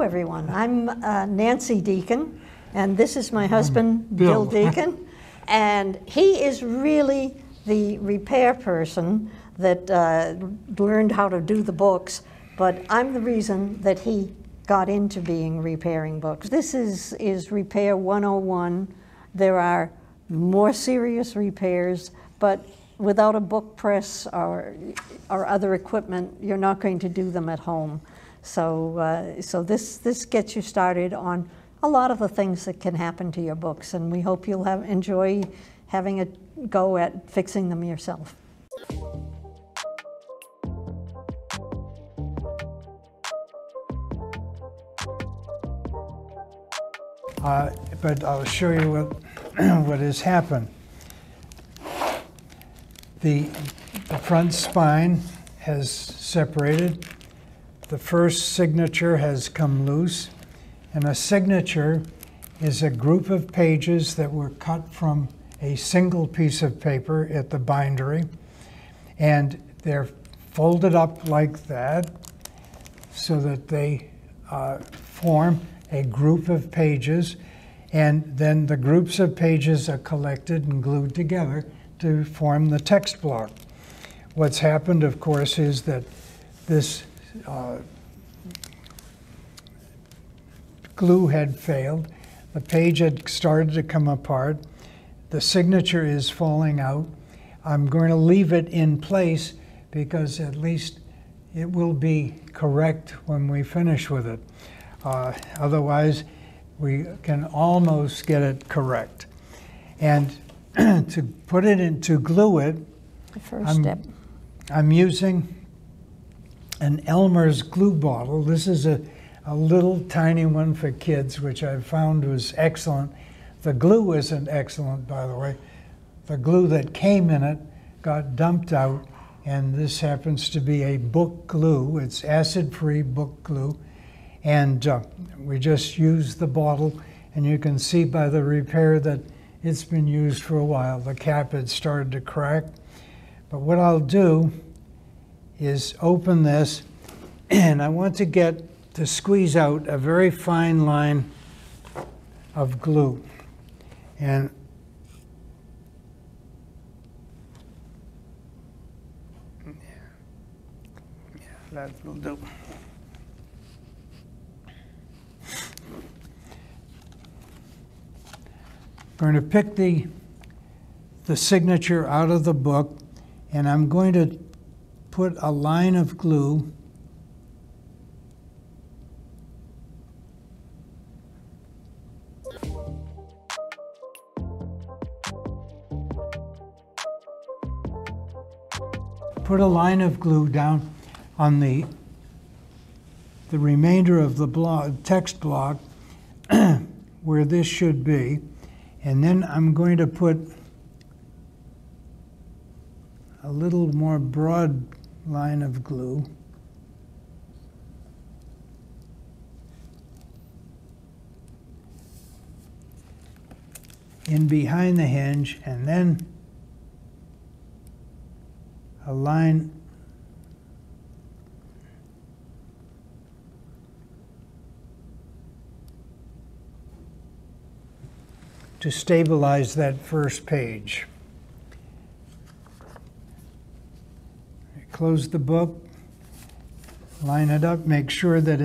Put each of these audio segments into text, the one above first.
everyone. I'm Nancy Deacon, and this is my husband, Bill Deacon. And he is really the repair person that learned how to do the books, but I'm the reason that he got into repairing books. This is Repair 101. There are more serious repairs, but without a book press or other equipment, you're not going to do them at home. So, this gets you started on a lot of the things that can happen to your books, and we hope you'll enjoy having a go at fixing them yourself. But I'll show you what has happened. The front spine has separated. The first signature has come loose. And a signature is a group of pages that were cut from a single piece of paper at the bindery. And they're folded up like that so that they form a group of pages. And then the groups of pages are collected and glued together to form the text block. What's happened, of course, is that this glue had failed. The page had started to come apart. The signature is falling out. I'm going to leave it in place because at least it will be correct when we finish with it. Otherwise, we can almost get it correct. And to put it in, to glue it, the first step. I'm using an Elmer's glue bottle. This is a little tiny one for kids, which I found was excellent. The glue isn't excellent, by the way. The glue that came in it got dumped out, and this happens to be a book glue. It's acid-free book glue. And we just used the bottle, and you can see by the repair that it's been used for a while. The cap had started to crack. But what I'll do is open this, and I want to squeeze out a very fine line of glue. And yeah, that will do. I'm going to pick the signature out of the book, and I'm going to put a line of glue down on the remainder of the text block where this should be. And then I'm going to put a little more broad line of glue in behind the hinge, and then a line to stabilize that first page. Close the book, line it up, make sure that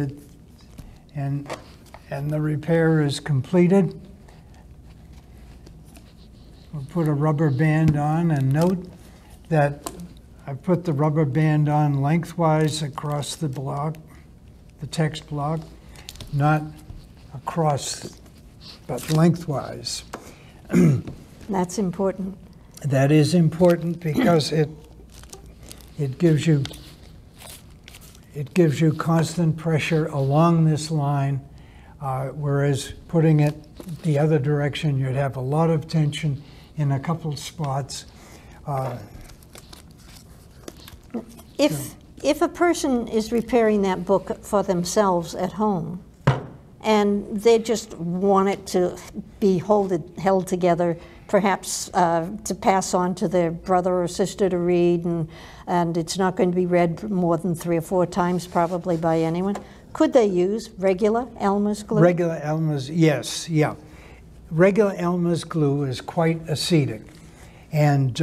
and the repair is completed. We'll put a rubber band on, and note that I put the rubber band on lengthwise across the block, the text block, not across, but lengthwise. That's important. That is important because it gives you constant pressure along this line, whereas putting it the other direction, you'd have a lot of tension in a couple spots. If a person is repairing that book for themselves at home, and they just want it to be held together, perhaps to pass on to their brother or sister to read, and it's not going to be read more than 3 or 4 times probably by anyone, Could they use regular Elmer's glue? Regular Elmer's, yes, yeah. Regular Elmer's glue is quite acidic and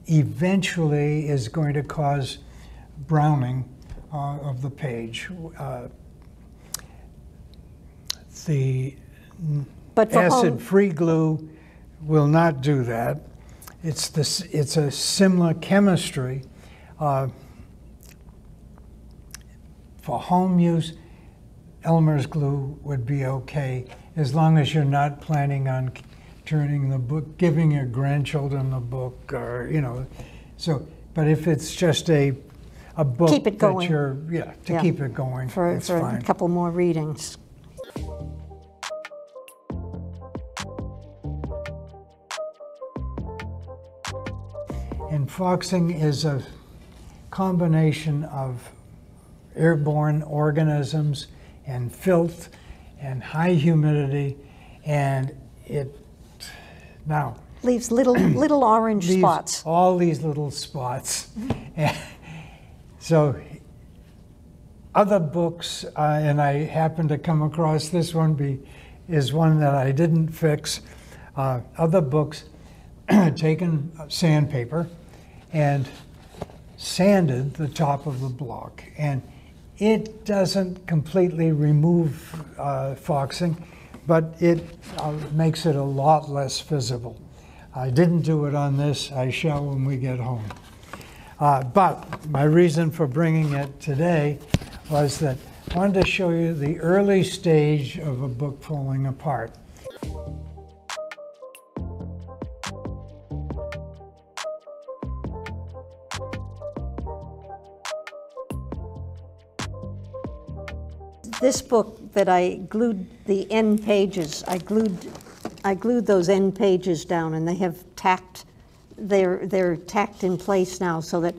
eventually is going to cause browning of the page. The acid-free glue will not do that. It's a similar chemistry. For home use, Elmer's glue would be okay as long as you're not planning on turning the book, giving your grandchildren the book, or So, but if it's just a book keep it going. that you're keep it going, for it's fine. a couple more readings. And foxing is a combination of airborne organisms and filth and high humidity, and it now leaves little orange leaves spots. All these little spots. So other books, and I happened to come across this one, is one that I didn't fix. Other books taken sandpaper and sanded the top of the block, and it doesn't completely remove foxing, but it makes it a lot less visible. I didn't do it on this. I shall when we get home. But my reason for bringing it today was that I wanted to show you the early stage of a book falling apart. This book that I glued the end pages, I glued those end pages down, and they have tacked. They're tacked in place now, so that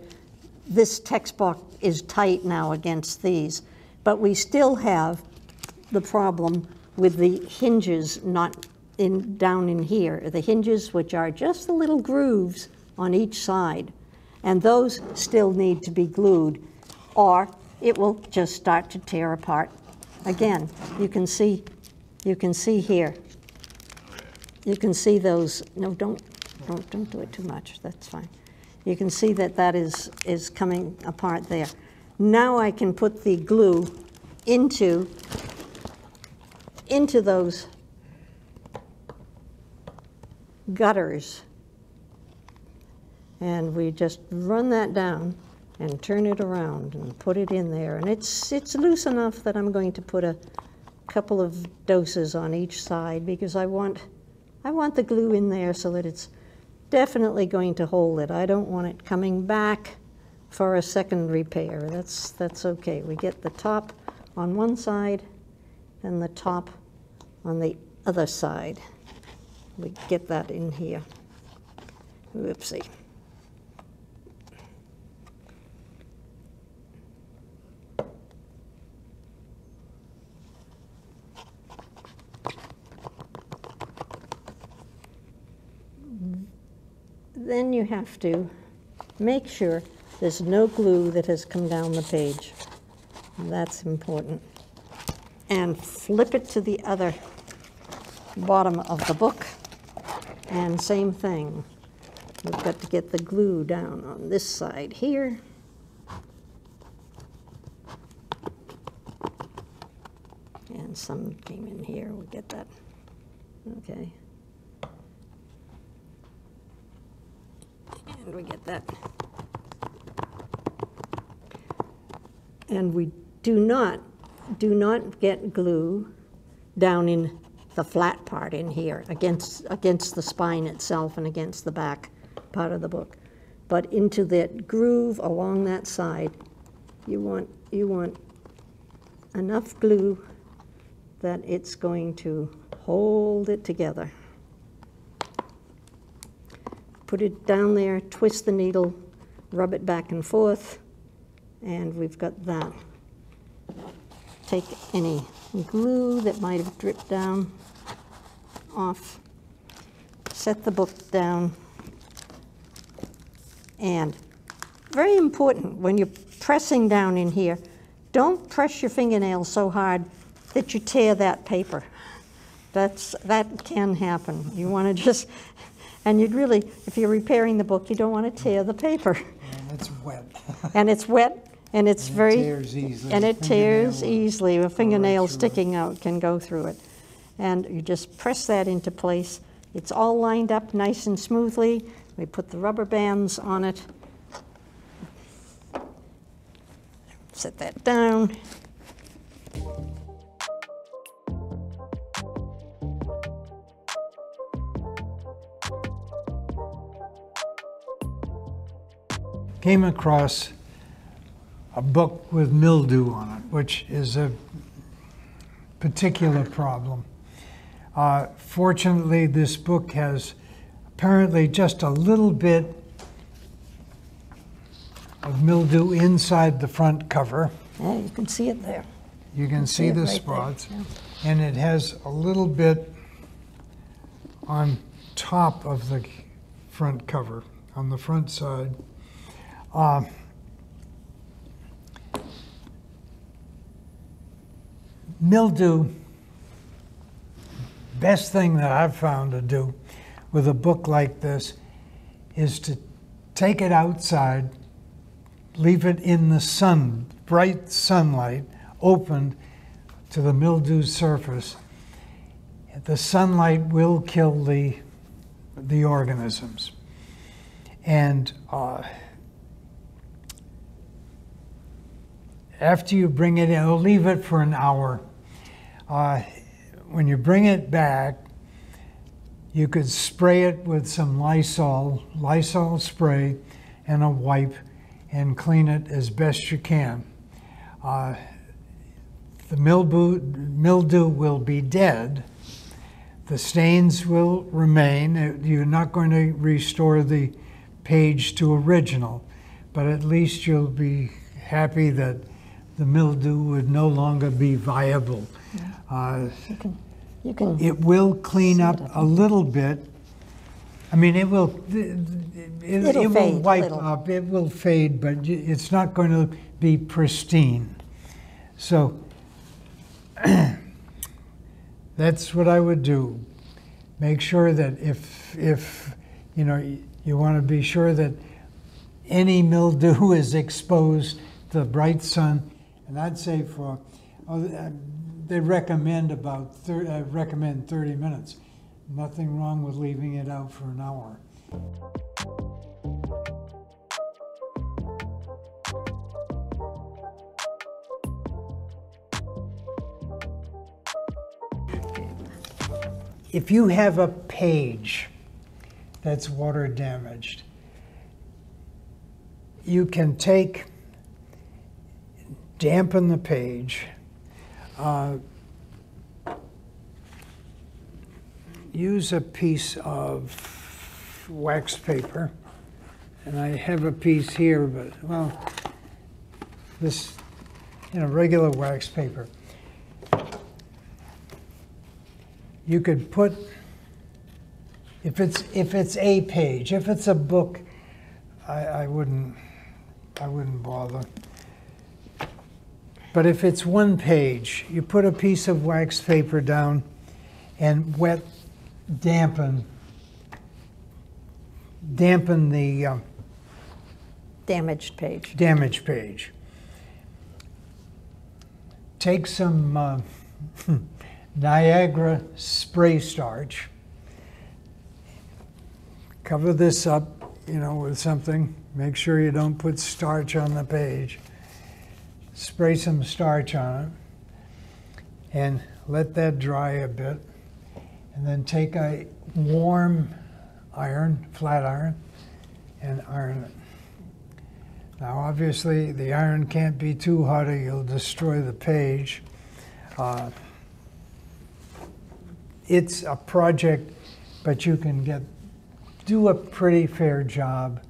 this text box is tight now against these. But we still have the problem with the hinges not down in here. The hinges, which are just the little grooves on each side, and those still need to be glued, or it will just start to tear apart. Again, you can see here. You can see those. No, don't do it too much. That's fine. You can see that is coming apart there. Now I can put the glue into those gutters, and we just run that down and turn it around and put it in there. And it's loose enough that I'm going to put a couple of doses on each side, because I want the glue in there so that it's definitely going to hold it. I don't want it coming back for a second repair. That's okay. We get the top on one side and the top on the other side. We get that in here. Whoopsie. Then you have to make sure there's no glue that has come down the page. That's important. And flip it to the other bottom of the book, and same thing. We've got to get the glue down on this side here. And some came in here. We get that. Okay. And we get that. And we do not get glue down in the flat part in here against the spine itself and against the back part of the book, but into that groove along that side. You want enough glue that it's going to hold it together. Put it down there, twist the needle, rub it back and forth, and we've got that. Take any glue that might have dripped down off, set the book down, and very important, when you're pressing down in here, don't press your fingernails so hard that you tear that paper. That can happen. You want to just, and you'd really, if you're repairing the book, you don't want to tear the paper. And it's wet. And it's wet, and it's And very, it tears easily. and it tears Fingernail easily. A fingernail through it. sticking out can go through it. And you just press that into place. It's all lined up nice and smoothly. We put the rubber bands on it. Set that down. Came across a book with mildew on it, which is a particular problem. Fortunately, this book has apparently just a little bit of mildew inside the front cover. Yeah, you can see it there. You can see it the right spots. there, And it has a little bit on top of the front cover, on the front side. Mildew, best thing that I've found to do with a book like this is to take it outside, leave it in the sun, bright sunlight, opened to the mildew surface. The sunlight will kill the organisms. And after you bring it in, I'll leave it for an hour. When you bring it back, you could spray it with some Lysol spray and a wipe, and clean it as best you can. The mildew will be dead. The stains will remain. You're not going to restore the page to original, but at least you'll be happy that the mildew would no longer be viable. You can It will clean up a little bit. I mean, it will fade wipe little. up, it will fade, but it's not going to be pristine. So that's what I would do. Make sure that if you know, you want to be sure that any mildew is exposed to the bright sun, and I'd say they recommend recommend 30 minutes. Nothing wrong with leaving it out for an hour. If you have a page that's water damaged, you can dampen the page, use a piece of wax paper, and I have a piece here, but well, this, regular wax paper. You could put, if it's a page, if it's a book, I wouldn't bother. But if it's one page, you put a piece of wax paper down and dampen the damaged page. damaged page. Take some Niagara spray starch. Cover this up, with something. Make sure you don't put starch on the page. Spray some starch on it and let that dry a bit. And then take a warm iron, flat iron, and iron it. Now obviously the iron can't be too hot or you'll destroy the page. It's a project, but you can do a pretty fair job